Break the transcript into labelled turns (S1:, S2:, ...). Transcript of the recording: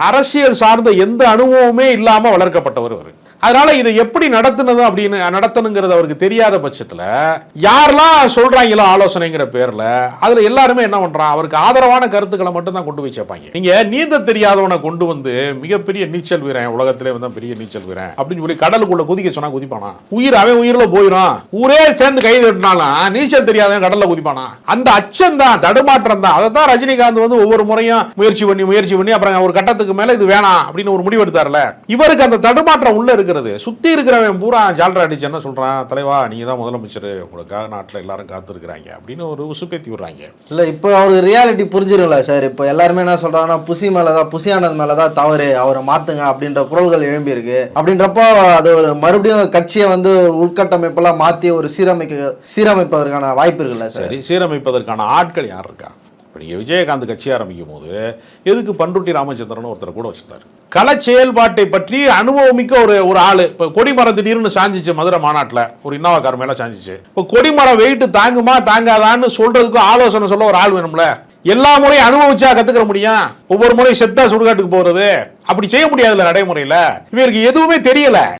S1: அரசியல் சார்ந்த எந்த அனுபவமே இல்லாம வளர்க்கப்பட்டவர் அவர். அதனால இதை எப்படி நடத்தணுங்கிறது அவருக்கு தெரியாத பட்சத்துல யாரெல்லாம் சொல்றாங்களோ ஆலோசனைங்கிற பேர்ல அதுல எல்லாருமே என்ன பண்றான், அவருக்கு ஆதரவான கருத்துக்களை மட்டும் தான் கொண்டு போய் சேர்ப்பாங்க. நீங்க நீந்த தெரியாதவனை கொண்டு வந்து மிகப்பெரிய நீச்சல் வீரன், உலகத்திலே வந்து பெரிய நீச்சல் வீரன் அப்படின்னு சொல்லி கடலுக்குள்ள குதிக்க சொன்னா குதிப்பானா? அவன் உயிரில போயிடும். ஊரே சேர்ந்து கை தட்டினாலும் நீச்சல் தெரியாதவன் கடல்ல குதிப்பானா? அந்த அச்சம் தான், தடுமாற்றம் தான். அதை தான் ரஜினிகாந்த் வந்து ஒவ்வொரு முறையும் முயற்சி பண்ணி அப்புறம் ஒரு கட்டத்துக்கு மேல இது வேணாம் அப்படின்னு ஒரு முடிவு எடுத்தார்ல. இவருக்கு அந்த தடுமாற்றம் உள்ள இருக்கு. சுத்தி இருக்கிறவன் பூரா ஜால்ரா அடிச்சு என்ன சொல்றான், தலைவா நீங்க தான் முதலமைச்சர், உங்களுக்காக நாட்டில் எல்லாரும் காத்து இருக்கிறாங்க அப்படின்னு ஒரு உசுப்பேத்தி விடுறாங்க.
S2: இல்ல இப்போ அவருக்கு ரியாலிட்டி புரிஞ்சிரும்ல சார். இப்போ எல்லாருமே என்ன சொல்றாங்கன்னா புசியானது மேலதான் தவறு, அவரை மாத்துங்க அப்படின்ற குரல்கள் எழும்பி இருக்கு. அப்படின்றப்போ அது ஒரு மறுபடியும் கட்சியை வந்து உள்கட்டமைப்பெல்லாம் மாத்தி ஒரு சீரமைப்பதற்கான வாய்ப்பு இருக்குல்ல சார்?
S1: சரி, சீரமைப்பதற்கான ஆட்கள் யார் இருக்கா? இப்போ நீங்கள் விஜயகாந்த் கட்சி ஆரம்பிக்கும் போது எதுக்கு பண்ருட்டி ராமச்சந்திரன் ஒருத்தர் கூட வச்சிருந்தார். கள செயல்பாட்டை பற்றி அனுபவமிக்க ஒரு ஆளு. இப்போ கொடிமரம் திடீர்னு சாஞ்சிச்சு மதுரை மாநாட்டில், ஒரு இன்னோவா கார் மேலே சாஞ்சிச்சு. இப்போ கொடிமரம் வெயிட்டு தாங்குமா தாங்காதான்னு சொல்றதுக்கு ஆலோசனை சொல்ல ஒரு ஆள் வேணும்ல. எல்லா முறையும் அனுபவிச்சா கத்துக்கிற முடியும்? ஒவ்வொரு முறையும் செத்தா சுடுகாட்டுக்கு போறது அப்படி செய்ய முடியாதுல்ல நடைமுறையில். இவருக்கு எதுவுமே தெரியல.